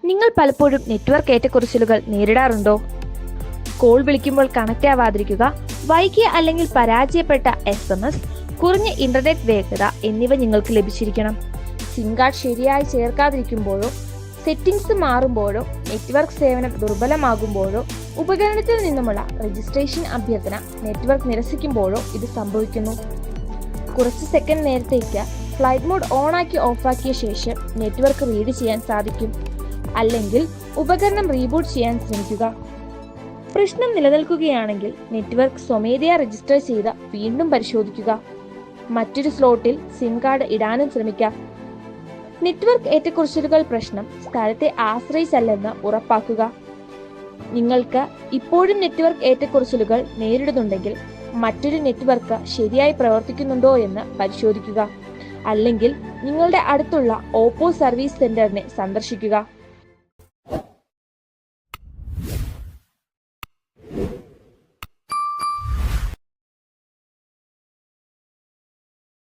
നിങ്ങൾ പലപ്പോഴും നെറ്റ്വർക്ക് ഏറ്റക്കുറച്ചിലുകൾ നേരിടാറുണ്ടോ? കോൾ വിളിക്കുമ്പോൾ കണക്റ്റ് ആവാതിരിക്കുക, വൈകിയ അല്ലെങ്കിൽ പരാജയപ്പെട്ട SMS, കുറഞ്ഞ ഇന്റർനെറ്റ് വേഗത എന്നിവ നിങ്ങൾക്ക് ലഭിച്ചിരിക്കണം. സിം കാർഡ് ശരിയായി ചേർക്കാതിരിക്കുമ്പോഴോ, സെറ്റിംഗ്സ് മാറുമ്പോഴോ, നെറ്റ്വർക്ക് സേവനം ദുർബലമാകുമ്പോഴോ, ഉപകരണത്തിൽ നിന്നുമുള്ള രജിസ്ട്രേഷൻ അഭ്യർത്ഥന നെറ്റ്വർക്ക് നിരസിക്കുമ്പോഴോ ഇത് സംഭവിക്കുന്നു. കുറച്ച് സെക്കൻഡ് നേരത്തേക്ക് ഫ്ലൈറ്റ് മോഡ് ഓണാക്കി ഓഫാക്കിയ ശേഷം നെറ്റ്വർക്ക് റീഡ് ചെയ്യാൻ സാധിക്കും. അല്ലെങ്കിൽ ഉപകരണം റീബൂട്ട് ചെയ്യാൻ ശ്രമിക്കുക. പ്രശ്നം നിലനിൽക്കുകയാണെങ്കിൽ നെറ്റ്വർക്ക് സ്വമേധയാ രജിസ്റ്റർ ചെയ്ത് വീണ്ടും പരിശോധിക്കുക. മറ്റൊരു സ്ലോട്ടിൽ സിം കാർഡ് ഇടാനും ശ്രമിക്കാം. നെറ്റ്വർക്ക് ഏറ്റക്കുറച്ചിലുകൾ പ്രശ്നം സ്ഥലത്തെ ആശ്രയിച്ചല്ലെന്ന് ഉറപ്പാക്കുക. നിങ്ങൾക്ക് ഇപ്പോഴും നെറ്റ്വർക്ക് ഏറ്റക്കുറച്ചിലുകൾ നേരിടുന്നുണ്ടെങ്കിൽ മറ്റൊരു നെറ്റ്വർക്ക് ശരിയായി പ്രവർത്തിക്കുന്നുണ്ടോ എന്ന് പരിശോധിക്കുക. അല്ലെങ്കിൽ നിങ്ങളുടെ അടുത്തുള്ള ഓപ്പോ സർവീസ് സെന്ററിനെ സന്ദർശിക്കുക.